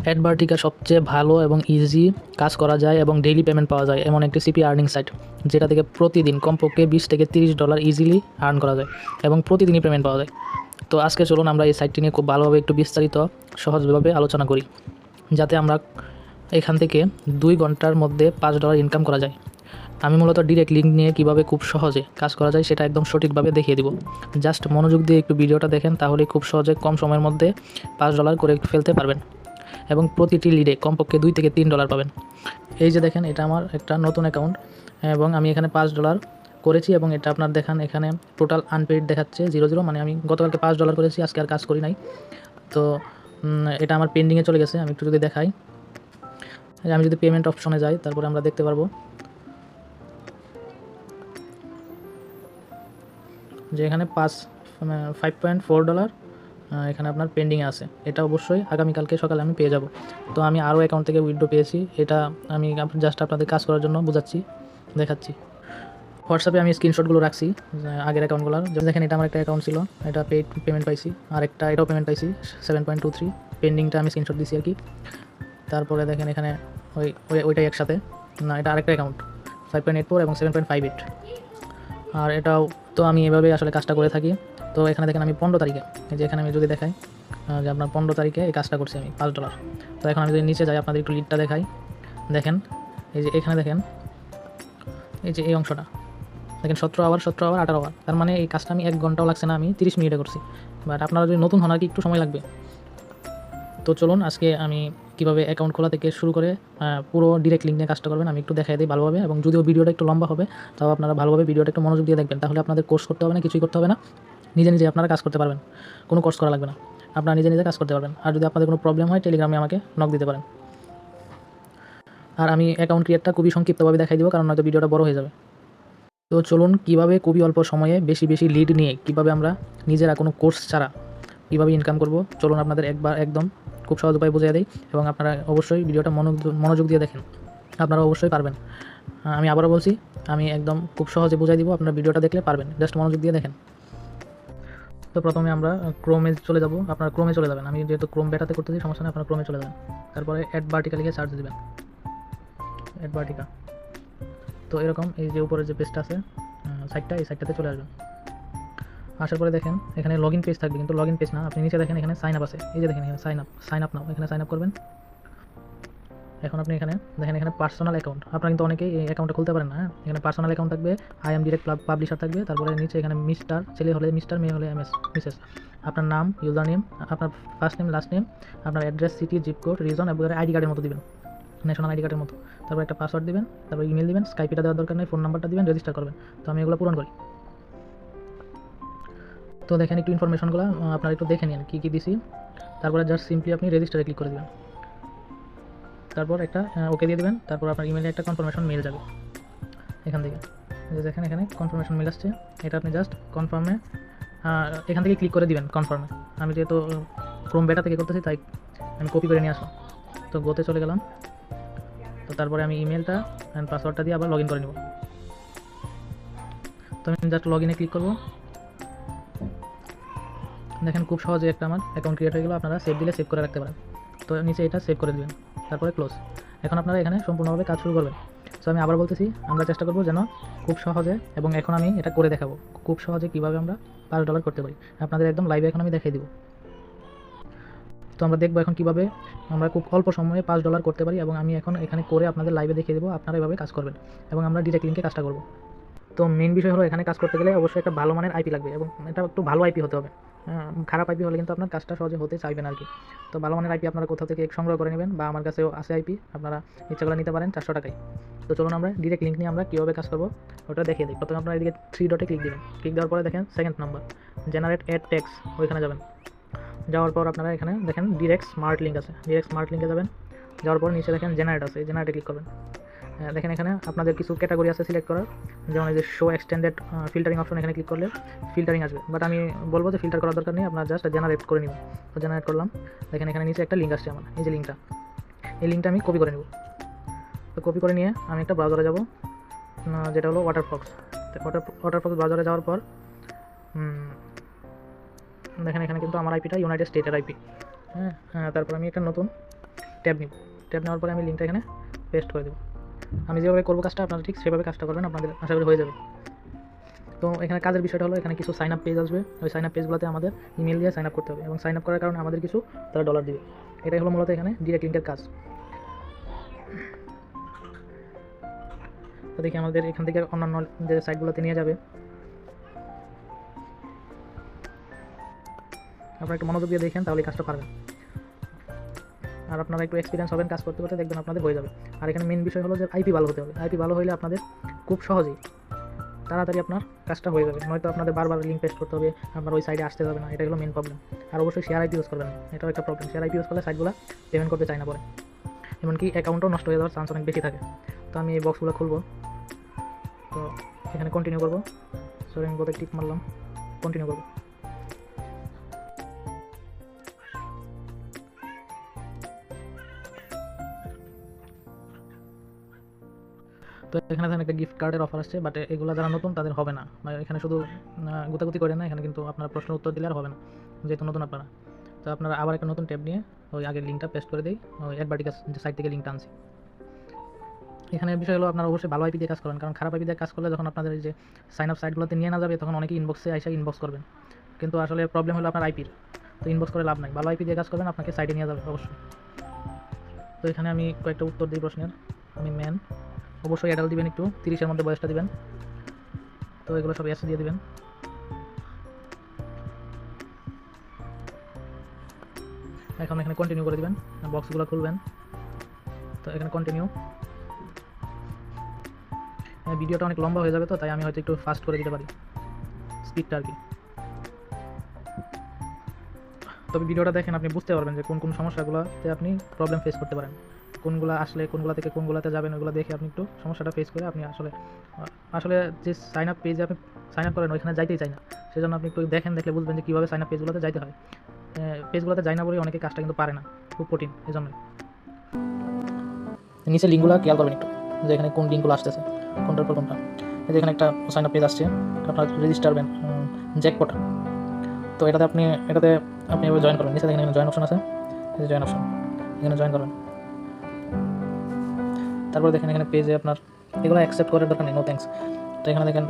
অ্যাডভার্টিকা সবচেয়ে ভালো এবং ইজি কাজ করা যায় এবং ডেইলি পেমেন্ট পাওয়া যায় এমন একটি সিপি আর্নিং সাইট, যেটা থেকে প্রতিদিন কমপক্ষে $20 থেকে $30 ইজিলি আর্ন করা যায় এবং প্রতিদিনই পেমেন্ট পাওয়া যায়। তো আজকে চলুন আমরা এই সাইটটি নিয়ে খুব ভালোভাবে একটু বিস্তারিত সহজভাবে আলোচনা করি, যাতে আমরা এখান থেকে 2 ঘন্টার মধ্যে $5 ইনকাম করা যায়। আমি মূলত ডিরেক্ট লিঙ্ক নিয়ে কীভাবে খুব সহজে কাজ করা যায় সেটা একদম সঠিকভাবে দেখিয়ে দিব। জাস্ট মনোযোগ দিয়ে একটু ভিডিওটা দেখেন, তাহলে খুব সহজে কম সময়ের মধ্যে $5 করে ফেলতে পারবেন এবং প্রতিটি লিডে কমপক্ষে $2 থেকে $3 পাবেন। এই যে দেখেন, এটা আমার একটা নতুন অ্যাকাউন্ট এবং আমি এখানে $5 করেছি এবং এটা আপনার দেখান, এখানে টোটাল আনপেইড দেখাচ্ছে 0 মানে আমি গতকালকে $5 করেছি, আজকে আর কাজ করি নাই। তো এটা আমার পেন্ডিংয়ে চলে গেছে। আমি একটু যদি দেখাই, আমি যদি পেমেন্ট অপশনে যাই, তারপরে আমরা দেখতে পারবো যে এখানে $5.4 এখানে আপনার পেন্ডিংয়ে আছে। এটা অবশ্যই আগামীকালকে সকালে আমি পেয়ে যাব। তো আমি আরও অ্যাকাউন্ট থেকে উইথড্র পেয়েছি, এটা আমি জাস্ট আপনাদের কাজ করার জন্য বোঝাচ্ছি, দেখাচ্ছি। হোয়াটসঅ্যাপে আমি স্ক্রিনশটগুলো রাখছি আগের অ্যাকাউন্টগুলোর। দেখেন, এটা আমার একটা অ্যাকাউন্ট ছিল, এটা পেড পেমেন্ট পাইছি, আর এটাও পেমেন্ট পাইছি 7.23। পেন্ডিংটা আমি স্ক্রিনশট দিছি আর কি। তারপরে দেখেন এখানে ওইটাই একসাথে, না এটা আরেকটা অ্যাকাউন্ট 5.84 এবং 7.58। আর এটাও তো আমি এভাবে আসলে কাজটা করে থাকি। তো এখানে দেখেন আমি 15 তারিখে, এই যে এখানে আমি যদি দেখাই যে আপনার 15 তারিখে এই কাজটা করছি আমি $5। তো এখন আমি যদি নিচে যাই, আপনাদের একটু লিডটা দেখাই। দেখেন এই যে এখানে দেখেন, এই যে এই অংশটা দেখেন 17 আওয়ার 18 আওয়ার। তার মানে এই কাজটা আমি 1 ঘন্টাও লাগছে না, আমি 30 মিনিটে করছি। বাট আপনারা যদি নতুন হন আর কি, একটু সময় লাগবে। তো চলুন আজকে আমি কীভাবে অ্যাকাউন্ট খোলা থেকে শুরু করে পুরো ডিরেক্ট লিঙ্ক নিয়ে কাজটা করবেন আমি একটু দেখাই দিই ভালোভাবে। এবং যদিও ভিডিওটা একটু লম্বা হবে, তাও আপনারা ভালোভাবে ভিডিওটা একটু মনোযোগ দিয়ে দেখবেন, তাহলে আপনাদের কোর্স করতে হবে না, কিছুই করতে হবে না। নিজে নিজে আপনারা কাজ করতে পারবেন, কোনো কোর্স করা লাগবে না, আপনারা নিজে নিজে কাজ করতে পারবেন। আর যদি আপনাদের কোনো প্রবলেম হয়, টেলিগ্রামে আমাকে নক দিতে পারেন। আর আমি অ্যাকাউন্ট ক্রিয়েটটা খুবই সংক্ষিপ্তভাবে দেখাই দিব, কারণ নয়তো ভিডিওটা বড় হয়ে যাবে। তো চলুন কীভাবে খুবই অল্প সময়ে বেশি বেশি লিড নিয়ে কীভাবে আমরা নিজেরা কোনো কোর্স ছাড়া কীভাবে ইনকাম করব, চলুন আপনাদের একদম খুব সহজ উপায় বুঝিয়ে দিই। এবং আপনারা অবশ্যই ভিডিওটা মনোযোগ দিয়ে দেখেন, আপনারা অবশ্যই পারবেন। আমি আবারও বলছি, আমি একদম খুব সহজে বুঝাই দিব, আপনারা ভিডিওটা দেখলে পারবেন, জাস্ট মনোযোগ দিয়ে দেখেন। তো প্রথমে আমরা ক্রোমে চলে যাব, আপনারা ক্রোমে চলে যাবেন। আমি যেহেতু ক্রোম বেটাতে করতেছি, সমস্যা নেই, আপনারা ক্রোমে চলে যাবেন। তারপরে অ্যাডভার্টিকা লিখে সার্চ দেবেন, অ্যাডভার্টিকা। তো এরকম এই যে উপরে যে পেজটা আছে সাইটটা, এই সাইটটাতে চলে আসবেন। আসার পরে দেখেন এখানে লগ ইন পেজ থাকবে, কিন্তু লগ ইন পেজ না, আপনি নিচে দেখেন এখানে সাইন আপ আছে। এই যে দেখেন এখানে সাইন আপ নাও, এখানে সাইন আপ করবেন। এখন আপনি এখানে দেখেন, এখানে পার্সোনাল অ্যাকাউন্ট, আপনারা কিন্তু অনেকেই এই অ্যাকাউন্টটা খুলতে পারেন না। এখানে পার্সোনাল অ্যাকাউন্ট থাকবে, আই এম ডিরেক্ট পাবলিশার থাকবে। তারপরে নিচে এখানে মিস্টার, ছেলে হলে মিস্টার, মেয়ে হলে মিসেস, আপনার নাম, ইউজার নেম, আপনার ফার্স্ট নেম, লাস্ট নেম, আপনার address, city, zip code, reason এবং আইডি কার্ডের মতো দিবেন, ন্যাশনাল আইডি কার্ডের মতো। তারপর একটা পাসওয়ার্ড দিবেন, তারপর ইমেল দিবেন, স্কাইপিটা দেওয়ার দরকার নেই, ফোন নাম্বারটা দিবেন, রেজিস্টার করবেন। তো আমি এগুলো পূরণ করি। তো দেখেন একটু ইনফরমেশনগুলো আপনারা একটু দেখে নিন কী কী দিছি। তারপরে জাস্ট সিম্পলি আপনি রেজিস্টারে ক্লিক করে দেবেন, তারপর একটা ওকে দিয়ে দেবেন। তারপর আপনার ইমেলে একটা কনফার্মেশন মেল যাবে এখান থেকে। যে দেখেন এখানে কনফার্মেশন মেল আসছে, এটা আপনি জাস্ট কনফার্মে এখান থেকে ক্লিক করে দিবেন কনফার্মে। আমি যেহেতু ক্রোম বেটা থেকে করতেছি, তাই আমি কপি করে নিয়ে আসলাম। তো গোতে চলে গেলাম। তো তারপরে আমি ইমেলটা অ্যান্ড পাসওয়ার্ডটা দিয়ে আবার লগ ইন করে নেব। তো আমি জাস্ট লগ ইনে ক্লিক করবো। দেখেন খুব সহজে একটা আমার অ্যাকাউন্ট ক্রিয়েট হয়ে গেলো। আপনারা সেভ দিলে সেভ করে রাখতে পারেন। তো নিচে এটা সেভ করে দেবেন, তারপরে ক্লোজ। এখন আপনারা এখানে সম্পূর্ণভাবে কাজ শুরু করবেন। সো আমি আবার বলতেছি, আমরা চেষ্টা করবো যেন খুব সহজে, এবং এখন আমি এটা করে দেখাবো খুব সহজে কীভাবে আমরা $5 করতে পারি, আপনাদের একদম লাইভে এখন আমি দেখিয়ে দিব। তো আমরা দেখবো এখন কীভাবে আমরা খুব অল্প সময়ে $5 করতে পারি, এবং আমি এখন এখানে করে আপনাদের লাইভে দেখিয়ে দেবো, আপনারা এভাবে কাজ করবেন এবং আমরা ডিরেক্ট লিঙ্কে কাজটা করবো। তো মেন বিষয় হলো, এখানে কাজ করতে গেলে অবশ্যই একটা ভালো মানের আইপি লাগবে, এবং এটা একটু ভালো আইপি হতে হবে। খারাপ আইপি হলে কিন্তু আপনার কাজটা সহজে হতে চাইবেন আর কি। তো ভালো মানের আইপি আপনারা কোথাও থেকে সংগ্রহ করে নেবেন, বা আমার কাছেও আছে আইপি, আপনারা ইচ্ছা করে নিতে পারেন 400 টাকায়। তো চলুন আমরা ডিরেক্ট লিঙ্ক নিয়ে আমরা কীভাবে কাজ করবো ওটা দেখিয়ে দিই। প্রথমে আপনারা এদিকে 3 ডটে ক্লিক দেবেন, ক্লিক দেওয়ার পরে দেখেন second number generate add tax, ওইখানে যাবেন। যাওয়ার পর আপনারা এখানে দেখেন ডিরেক্ট স্মার্ট লিঙ্ক আছে, ডিরেক্ট স্মার্ট লিঙ্কে যাবেন। যাওয়ার পর নিচে দেখেন জেনারেট আছে, জেনারেটে ক্লিক করবেন। দেখেন এখানে আপনাদের কিছু ক্যাটাগরি আছে সিলেক্ট করার, যেমন এই যে শো এক্সটেন্ডেড ফিল্টারিং অপশন, এখানে ক্লিক করলে ফিল্টারিং আসবে। বাট আমি বলবো যে ফিল্টার করার দরকার নেই, আপনারা জাস্ট জেনারেট করে নেবেন। তো জেনারেট করলাম। দেখেন এখানে নিচে একটা লিঙ্ক আসছে আমার, এই যে লিঙ্কটা, এই লিঙ্কটা আমি কপি করে নেব। তো কপি করে নিয়ে আমি একটা ব্রাউজারে যাব, যেটা হলো ওয়াটারফক্স। ওয়াটারফক্স ব্রাউজারে যাওয়ার পর দেখেন এখানে কিন্তু আমার আইপিটা ইউনাইটেড স্টেটের আইপি। হ্যাঁ, তারপর আমি একটা নতুন ট্যাব নিব। ট্যাব নেওয়ার পরে আমি লিঙ্কটা এখানে পেস্ট করে দেবো। আমি যেভাবে করবো কাজটা আপনারা ঠিক সেভাবে কাজটা করবেন, আপনাদের আশা করি হয়ে যাবে। তো এখানে কাজের বিষয়টা হলো এখানে কিছু সাইন আপ পেজ আসবে, ওই সাইন আপ পেজগুলোতে আমাদের ইমেল দিয়ে সাইন আপ করতে হবে এবং সাইন আপ করার কারণে আমাদের কিছু তারা ডলার দিবে। এটাই হলো মূলত এখানে ডিরেক্ট লিঙ্কের কাজ। তো দেখি আমাদের এখান থেকে অন্যান্য যে সাইটগুলোতে নিয়ে যাবে। আপনারা একটু মনোযোগ দিয়ে দেখেন, তাহলে কাজটা পারবেন। আর আপনারা একটু এক্সপিরিয়েন্স হবেন কাজ করতে করতে, দেখবেন আপনাদের হয়ে যাবে। আর এখানে মেন বিষয় হলো যে আইপি ভালো হতে হবে। আইপি ভালো হলে আপনাদের খুব সহজেই তাড়াতাড়ি আপনার কাজটা হয়ে যাবে, নয়তো আপনাদের বারবার লিঙ্ক পেস্ট করতে হবে, আপনার ওই সাইডে আসতে হবে না। এটা হলো মেন প্রবলেম। আর অবশ্যই শেয়ার আইপি ইউজ করবেন না, এটাও একটা প্রবলেম। শেয়ার আইপি ইউজ করলে সাইটগুলো পেমেন্ট করতে চায় না পরে, এমনকি অ্যাকাউন্টও নষ্ট হয়ে যাওয়ার চান্স অনেক বেশি থাকে। তো আমি এই বক্সগুলো খুলবো। তো এখানে কন্টিনিউ করবো, সরি আমি বোধহয় টিপ মারলাম, কন্টিনিউ করবো। তো এখানে দেখেন একটা গিফট কার্ডের অফার আসছে, বাট এগুলো যারা নতুন তাদের হবে না। এখানে শুধু গুতাগুতি করে না, এখানে কিন্তু আপনারা প্রশ্নের উত্তর দিলে আর হবে না, যেহেতু নতুন আপনারা। তো আপনারা আবার একটা নতুন ট্যাব নিয়ে ওই আগের লিঙ্কটা পেস্ট করে দিই, ওই অ্যাডভার্টিকাস যে সাইট থেকে লিঙ্কটা আনছি। এখানে বিষয় হলো আপনারা অবশ্যই ভালো আইপি দিয়ে কাজ করেন, কারণ খারাপ আইপি দিয়ে কাজ করলে যখন আপনাদের এই যে সাইন আপ সাইটগুলোতে নিয়ে না যাবে, তখন অনেকেই ইনবক্সে আইসা ইনবক্স করবেন, কিন্তু আসলে প্রবলেম হলো আপনার আইপির। তো ইনবক্স করে লাভ নাই, ভালো আইপি দিয়ে কাজ করবেন, আপনাকে সাইটে নিয়ে যাবে অবশ্যই। তো এখানে আমি কয়েকটা উত্তর দিই প্রশ্নের। আমি ম্যান, অবশ্যই অ্যাডাল্ট দিবেন, একটু 30-এর মধ্যে বয়সটা দিবেন। তো এগুলো সব এস দিয়ে দিবেন। এখন এখানে কন্টিনিউ করে দিবেন, বক্সগুলো খুলবেন। তো এখানে কন্টিনিউ। ভিডিওটা অনেক লম্বা হয়ে যাবে, তো তাই আমি হয়তো একটু ফাস্ট করে দিতে পারি স্পিডটা আর কি। তবে ভিডিওটা দেখেন, আপনি বুঝতে পারবেন যে কোন কোন সমস্যাগুলোতে আপনি প্রবলেম ফেস করতে পারেন, কোনগুলো আসলে কোনগুলো থেকে কোনগুলোতে যাবেন, ওগুলো দেখে আপনি একটু সমস্যাটা ফেস করে আপনি আসলে যে সাইন আপ পেজে আপনি সাইন আপ করেন ওইখানে যাইতেই চাই না, সেজন্য আপনি একটু দেখেন, দেখলে বুঝবেন যে কীভাবে সাইন আপ পেজগুলোতে যাইতে হয়। পেজগুলোতে যাই না বলে অনেকে কাজটা কিন্তু পারে না, খুব কঠিন। এই জন্যই নিচে লিঙ্কগুলো খেয়াল করবেন একটু, যে এখানে কোন লিঙ্কগুলো আসতেছে, কোনটার পর কোনটা। এই যে এখানে একটা সাইন আপ পেজ আসছে, আপনার রেজিস্টার জ্যাকপট। তো এটাতে আপনি এভাবে জয়েন করবেন। নিচে দেখেন এখানে জয়েন অপশন আছে, এই যে জয়েন অপশন, এখানে জয়েন করবেন। তারপরে দেখেন এখানে পেজে আপনার এগুলো অ্যাকসেপ্ট করার দরকার নেই, নো থ্যাঙ্কস। তো এখানে দেখেন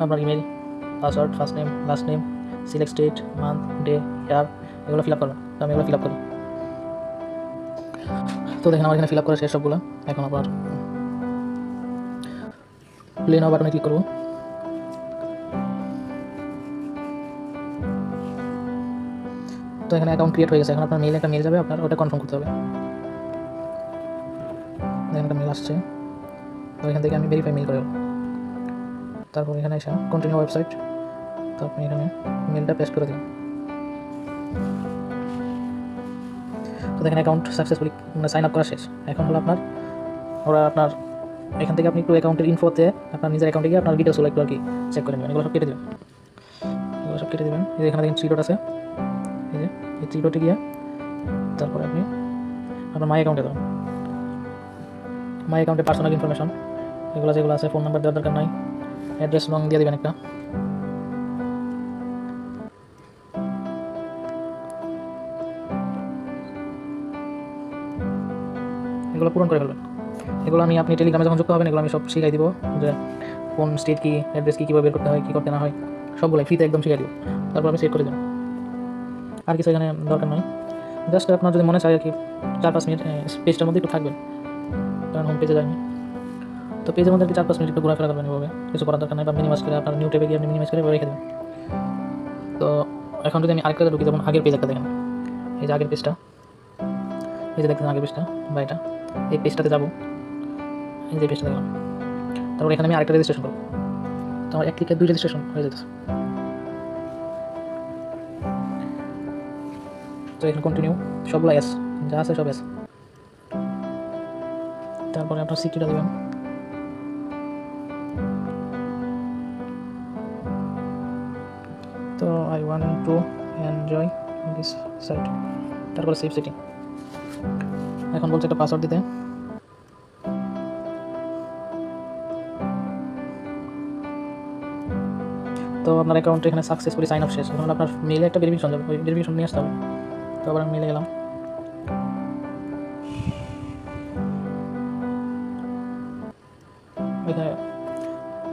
আপনার email, password, first name, last name, select state, month, day, year, এগুলো ফিল আপ করবেন। তো আমি এগুলো ফিল আপ করি। তো দেখেন আমার এখানে ফিল আপ করা শেষ সবগুলো। এখন আবার প্লে নাও বাটনে ক্লিক করবো। তো এখানে অ্যাকাউন্ট ক্রিয়েট হয়ে গেছে। এখন আপনার মেইলে একটা মেল যাবে, আপনার ওটা কনফার্ম করতে হবে। দেখেন একটা মেল আসছে, তো এখান থেকে আমি ভেরিফাই মেল করে, তারপর এখানে এসে কন্টিনিউ ওয়েবসাইট। তো আপনি এখানে মেলটা পেস্ট করে দিন। তো দেখেন অ্যাকাউন্ট সাকসেসফুলি সাইন আপ করা শেষ। এখন হলো আপনার এখান থেকে আপনি একটু অ্যাকাউন্টের ইনফোতে আপনার নিজের অ্যাকাউন্টে গিয়ে আপনার ডিটেলসগুলো একটু আর কি চেক করে নেবেন। এগুলো সব কেটে দেবেন, এই যে এখানে দেখেন 3 ডট আছে, এই যে এই 3 ডটে গিয়ে তারপরে আপনি আপনার মাই অ্যাকাউন্টে দেবেন। মাই অ্যাকাউন্টে পার্সোনাল ইনফরমেশন এগুলো যেগুলো আছে, ফোন নাম্বার দেওয়ার দরকার নাই, অ্যাড্রেস লং দিয়ে দেবেন একটা। এগুলো পূরণ করে ফেলবেন। এগুলো আপনি টেলিগ্রামে যখন যুক্ত হবেন, এগুলো আমি সব শিখাই দিব, যে কোন স্টেট কী, অ্যাড্রেস কীভাবে বের করতে হয়, কী করতে না হয়, সবগুলো ফ্রিতে একদম শিখাই দিব। তারপর আমি সেট করে দেবেন। আর কিছু এখানে দরকার নয়, জাস্ট আপনার যদি মনে চায় আর কি 4-5 মিনিট পেজটার মধ্যে একটু থাকবেন, কারণ হোম পেজে যায়নি। তো পেজের মধ্যে 4-5 মিনিট একটু ঘোরাফেরা করবেন, এভাবে কিছু করার দরকার নেই। বা মিনিমাইজ করে আপনার নিউ ট্যাবে গিয়ে আপনি মিনিমাইজ করে রেখে দেবেন। তো এখন যদি আমি আরেকটা ঢুকি, যেমন আগের পেজ একটা দেখেন, এই যে আগের পেজটা, এই যে দেখতেন আগের পেজটা বা এটা, এই পেজটাতে যাবো, এই যে পেজটা দেখলাম। তারপর এখানে আমি আরেকটা রেজিস্ট্রেশন করবো। তো আমার 1 ক্লিকে 2 রেজিস্ট্রেশন হয়ে যেতেছে। তো এখানে কন্টিনিউ, সবগুলো এস, যা আছে সব এস। তারপরে আপনার সিটিটা দেবেন। তো I want to enjoy this site, তারপরে সেভ সেটিং। এখন বলছে একটা পাসওয়ার্ড দিতে। তো আপনার অ্যাকাউন্টে এখানে সাকসেসফুলি সাইন আপ শেষ। এখন আপনার মেইলে একটা ভেরিফিকেশন যাবে, ওই ভেরিফিকেশন নিয়ে আসতে হবে। তো আবার আমি মেইলে গেলাম। এখানে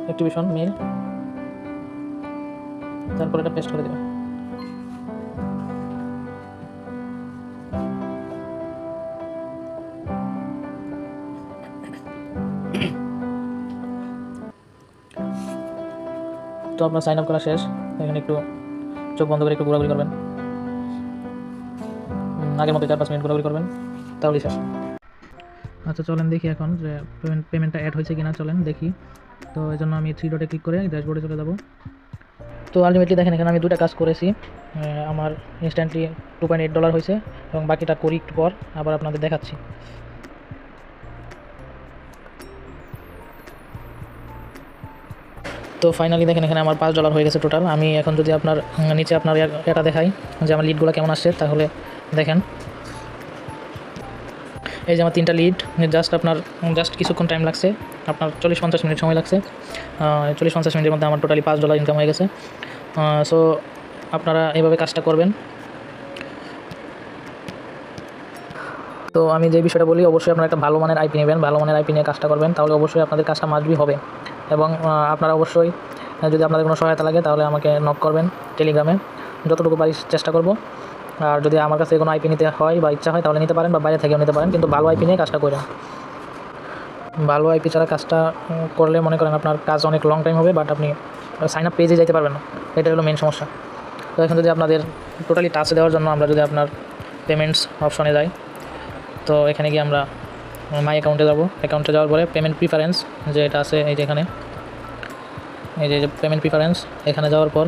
অ্যাক্টিভেশন মেল, তারপর এটা পেস্ট করে দেবেন। তো আপনার সাইন আপ করা শেষ। এখানে একটু চোখ বন্ধ করে একটু ঘোরাঘুরি করবেন, আগের মতো 4-5 মিনিট ঘোরাঘুরি করবেন, তাহলেই শেষ। আচ্ছা চলেন দেখি এখন যে পেমেন্টটা অ্যাড হয়েছে কিনা, চলেন দেখি। তো এই জন্য আমি 3 ডটে ক্লিক করে ড্যাশবোর্ডে চলে যাব। তো আলটিমেটলি দেখেন এখানে আমি 2টা কাজ করেছি, আমার ইনস্ট্যান্টলি $2.8 হয়েছে এবং বাকিটা করি একটু পর আবার আপনাদের দেখাচ্ছি। তো ফাইনালি দেখেন এখানে আমার $5 হয়ে গেছে টোটাল। আমি এখন যদি আপনার নিচে আপনার এটা দেখাই যে আমার লিডগুলো কেমন আসছে, তাহলে দেখেন এই যে আমার 3টা লিড, জাস্ট কিছুক্ষণ টাইম লাগছে, আপনার 40-50 মিনিট সময় লাগছে। 40-50 মিনিটের মধ্যে আমার টোটালি $5 ইনকাম হয়ে গেছে। সো আপনারা এইভাবে কাজটা করবেন। তো আমি যে বিষয়টা বলি, অবশ্যই আপনারা একটা ভালো মানের আইপি নেবেন, ভালো মানের আইপি নিয়ে কাজটা করবেন, তাহলে অবশ্যই আপনাদের কাজটা মাস্ট বি হবে। এবং আপনারা অবশ্যই যদি আপনাদের কোনো সহায়তা লাগে তাহলে আমাকে নক করবেন টেলিগ্রামে, যতটুকু পারি চেষ্টা করব। আর যদি আমার কাছে কোনো আইপি নিতে হয় বা ইচ্ছা হয় তাহলে নিতে পারেন, বা বাইরে থেকেও নিতে পারেন, কিন্তু ভালো আইপি নিয়ে কাজটা করেন। ভালো আইপি ছাড়া কাজটা করলে মনে করেন আপনার কাজ অনেক লং টাইম হবে, বাট আপনি সাইন আপ পেজে যেতে পারবেন না, এটা হলো মেন সমস্যা। তো এখন যদি আপনাদের টোটালি টাচ দেওয়ার জন্য আমরা যদি আপনার পেমেন্টস অপশনে যাই, তো এখানে গিয়ে আমরা মাই অ্যাকাউন্টে যাব। অ্যাকাউন্টে যাওয়ার পরে পেমেন্ট প্রিফারেন্স যে এটা আছে, এই যে এখানে এই যে পেমেন্ট প্রিফারেন্স, এখানে যাওয়ার পর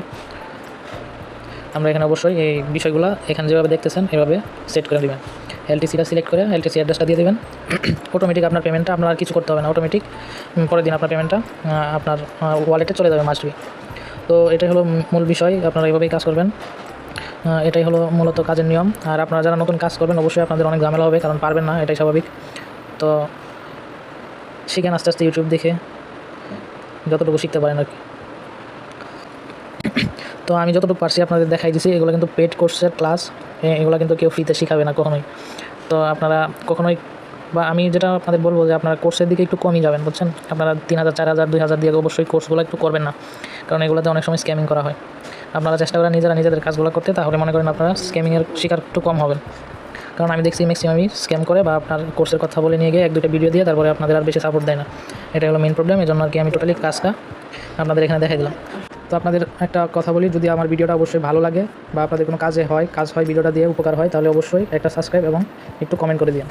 আমরা এখানে অবশ্যই এই বিষয়গুলো এখানে যেভাবে দেখতেছেন এভাবে সেট করে দেবেন। এলটিসিটা সিলেক্ট করে এলটিসি অ্যাড্রেসটা দিয়ে দেবেন। অটোমেটিক আপনার পেমেন্টটা, আপনার আর কিছু করতে হবে না, অটোমেটিক পরের দিন আপনার পেমেন্টটা আপনার ওয়ালেটে চলে যাবে মাস্ট বি। তো এটাই হলো মূল বিষয়, আপনারা এইভাবেই কাজ করবেন। এটাই হলো মূলত কাজের নিয়ম। আর আপনারা যারা নতুন কাজ করবেন অবশ্যই আপনাদের অনেক ঝামেলা হবে, কারণ পারবেন না, এটাই স্বাভাবিক। তো শিখেন আস্তে আস্তে ইউটিউব দেখে, যতটুকু শিখতে পারেন আর কি। তো আমি যতটুকু পারছি আপনাদের দেখাই দিছি, এগুলো কিন্তু পেড কোর্সের ক্লাস, এগুলো কিন্তু কেউ ফ্রিতে শিখাবে না কখনোই। তো আপনারা কখনোই, বা আমি যেটা আপনাদের বলবো যে আপনারা কোর্সের দিকে একটু কমই যাবেন, বুঝছেন। আপনারা 3000, 4000, 2000 দিয়ে অবশ্যই কোর্সগুলো একটু করবেন না, কারণ এগুলোতে অনেক সময় স্ক্যামিং করা হয়। আপনারা চেষ্টা করেন নিজেদের কাজগুলো করতে, তাহলে মনে করেন আপনারা স্ক্যামিংয়ের শিকার একটু কম হবেন। কারণ আমি দেখছি ম্যাক্সিমামই স্ক্যাম করে, বা আপনার কোর্সের কথা বলে নিয়ে গিয়ে 1-2টা ভিডিও দিয়ে তারপরে আপনাদের আর বেশি সাপোর্ট দেয় না। এটা হলো মেন প্রবলেম। এই জন্য আর কি আমি টোটালি কাজটা আপনাদের এখানে দেখাই দিলাম। তো আপনাদের একটা কথা বলি, যদি আমার ভিডিওটা অবশ্যই ভালো লাগে বা আপনাদের কোনো কাজ হয় ভিডিওটা দিয়ে উপকার হয়, তাহলে অবশ্যই একটা সাবস্ক্রাইব এবং একটু কমেন্ট করে দিন।